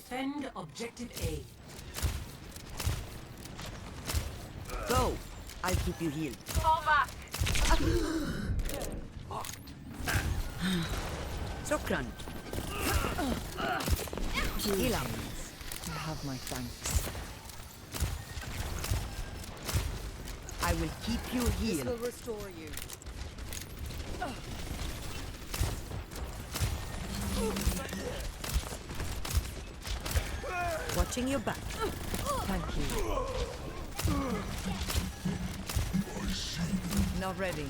Defend objective A. Go! I'll keep you healed. Fall back. Shukran. Heal up. You have my thanks. I will keep you This healed. will restore you. Watching your back. Thank you. Not ready.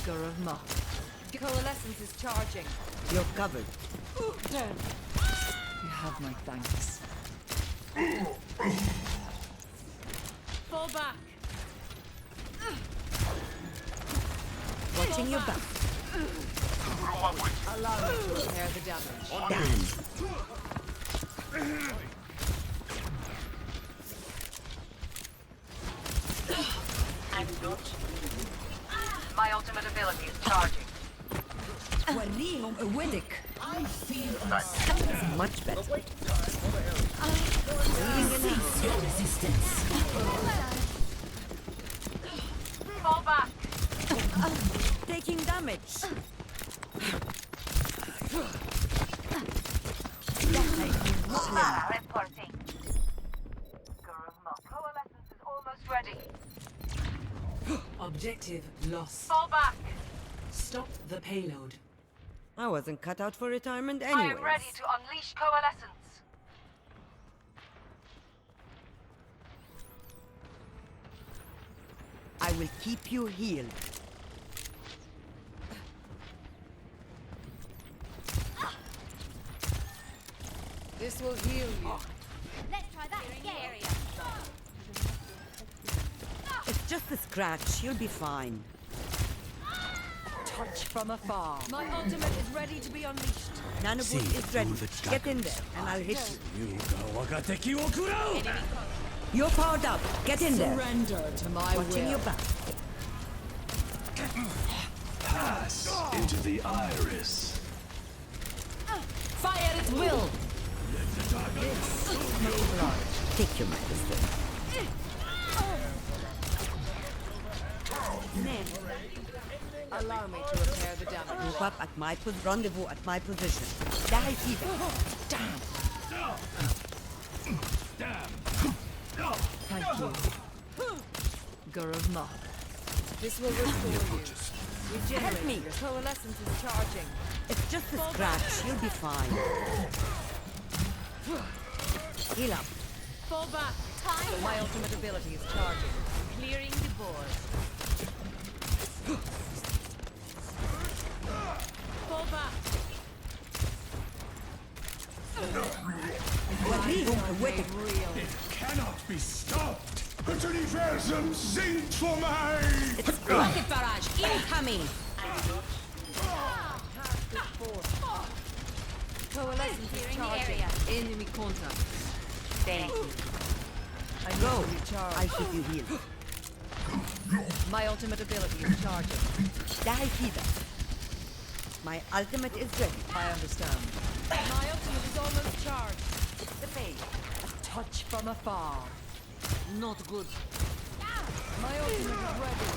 Gurav Ma. Coalescence is charging. You're covered. You have my thanks. Fall back. Watching your back. Allow me to repair the damage. Damn. My ultimate ability is charging. وريهم قوتك. I feel Much better. cease your resistance. Fall back. Taking damage. Reporting. Guruma. Coalescence is almost ready. Objective lost. Fall back. Stop the payload. I wasn't cut out for retirement I anyway. am ready to unleash coalescence. I will keep you healed. This will heal you. Let's try that again. It's just a scratch. You'll be fine. Touch from afar. My ultimate is ready to be unleashed. Nano boost is ready. Get in there, and I'll hit you. You're powered up. Get in there. Surrender to my Watching will. your back. Pass into the iris. Fire at will. Take your medicine. Allow me to repair the damage. Move up at my rendezvous at my position. Die fever. Thank you. Gurav Ma. This will restore you. Regenerate. me. Your coalescence is charging. It's just a scratch. You'll be fine. Heal up. Fall back. My ultimate ability is charging. Clearing the board. Fall back. وريهم قوتك. Real. Cannot be stopped. Het universum zingt voor mij. Rocket barrage incoming. Coalescence is Clearing the charging. area. Enemy contact. Thank you. I need Go. to recharge. I'll keep you healed. My ultimate ability is charging. Die fever. My ultimate is ready. I understand. My ultimate is almost charged. The bait. A touch from afar. Not good. My ultimate is ready.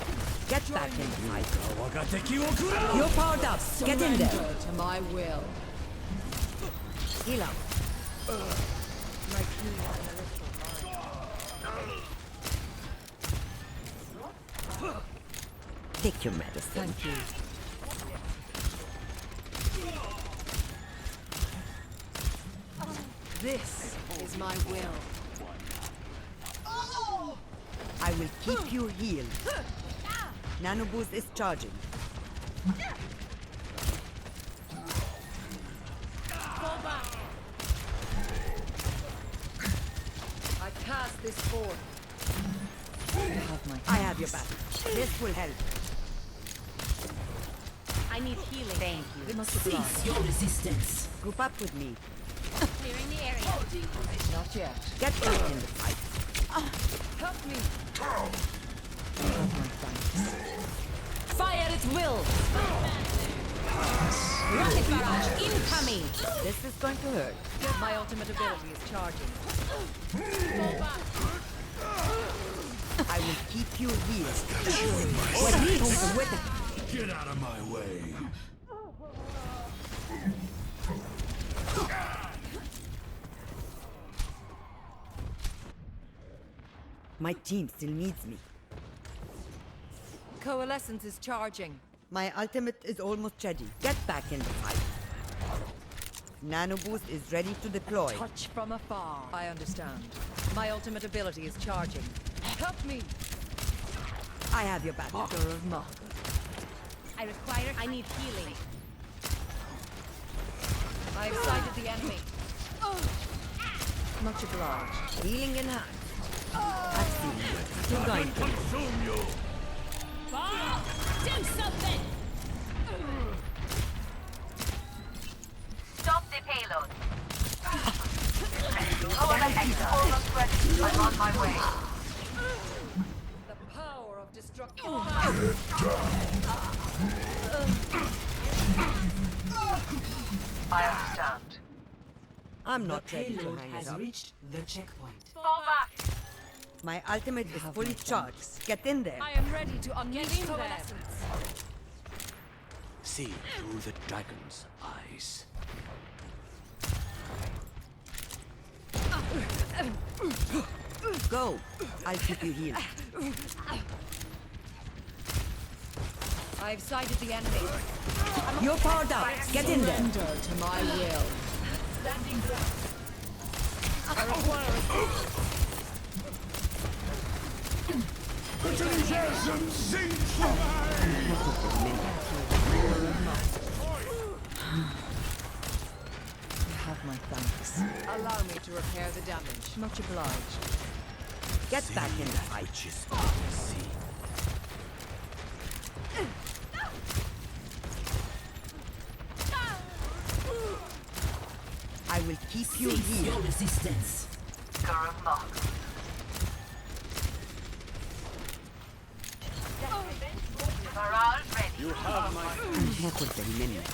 Get back in the fight. 我が敵を食らう You're powered up. Get in there. Surrender to my will. Heal up. My key on the little Take your medicine. Thank you. This is my will. I will keep you healed. Nano boost is charging. Fall back. I cast this forth. You have my I have your back. This will help. I need healing. Thank you. It must apply. Cease your resistance. Group up with me. Clearing the area. Not yet. Get back in the fight. Help me. You have my thanks. Fire at will. Rocket barrage incoming. This is going to hurt. My ultimate ability is charging. I will keep you here. Get out of my way. My team still needs me. Coalescence is charging. My ultimate is almost ready. Get back in the fight. Nano boost is ready to deploy. Touch from afar. I understand. My ultimate ability is charging. Help me! I have your back. Walker of Mach. I need healing. I've sighted the enemy. Much obliged. Healing in hand. I've seen you. Still going to. Consume you. Do something! Stop the payload. Almost ready. I'm on my way. The power of destruction. I understand. I'm The not ready to payload hang it has up. reached the checkpoint. Fall back. My ultimate is fully charged. Get in there. I am ready to unleash coalescence. See through the dragon's eyes. Go. I'll keep you healed. I've sighted the enemy. You're powered up. Get in there. Surrender to my will. Utilisersum singt voor You have my thanks. Allow me to repair the damage. Much obliged. Get back in the fight. Which is good to see. I will keep you Cease healed. your resistance. Gurren Mach. Barrage ready. هاخد بالي منك.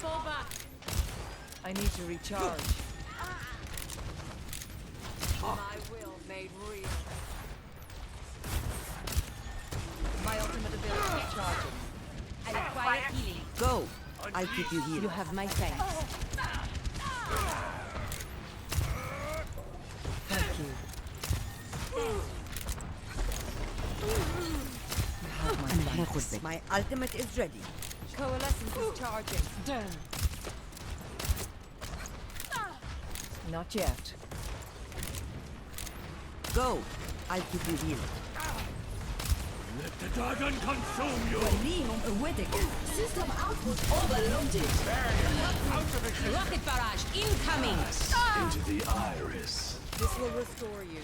Fall back. I need to recharge. My will made real. My ultimate ability is charging. I require healing. Go. I'll keep you healed. You have my thanks. Thank you. You have my هاخد thanks. بالي. My ultimate is ready. Coalescence is charging. Not yet. Go. I'll keep you healed. Let the dragon consume you. System output overloaded. Rocket barrage incoming. Into the iris. This will restore you.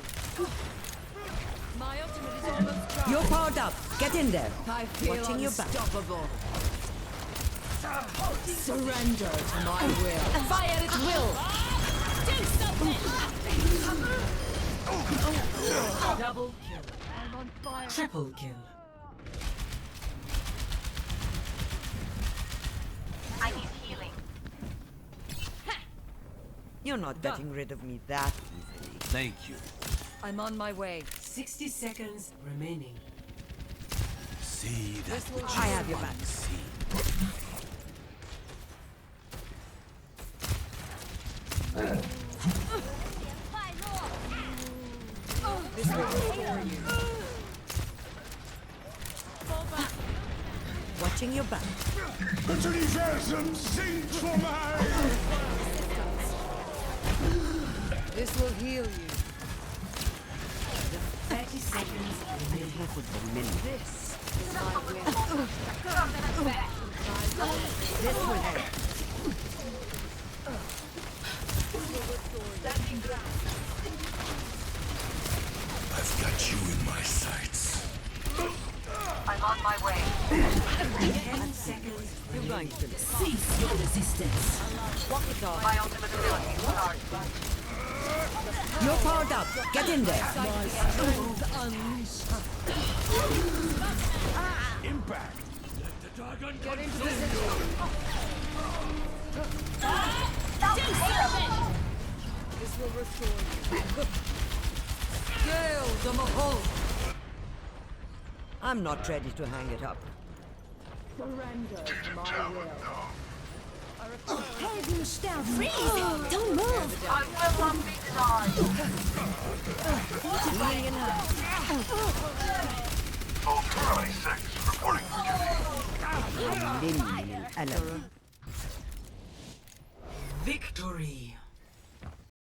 My ultimate is almost charged. You're powered up. Get in there. I feel Watching your back. unstoppable. Surrender to my will. Fire at will. Do something. Double kill. I'm on fire. Triple kill. I need healing. You're not getting rid of me that easily. Thank you. I'm on my way. 60 seconds remaining. See that which I have your back. unseen. This will restore you. Watching your back. Utilisersum singt voor mij. This will heal you. 30 seconds remaining. هاخد بالي منك. This is my will. This will help. I've got you in my sights. I'm on my way. 10 seconds. You're going to live. Cease your resistance. Walk it off. My ultimate ability is charged. You're powered up. Get in there. Impact. Get into position. Do something! This will restore you. Gale the Mahal. I'm not ready to hang it up. Surrender to my will. Freeze! Don't move! I will not be denied. Ultra 6 reporting for duty. Element. Victory.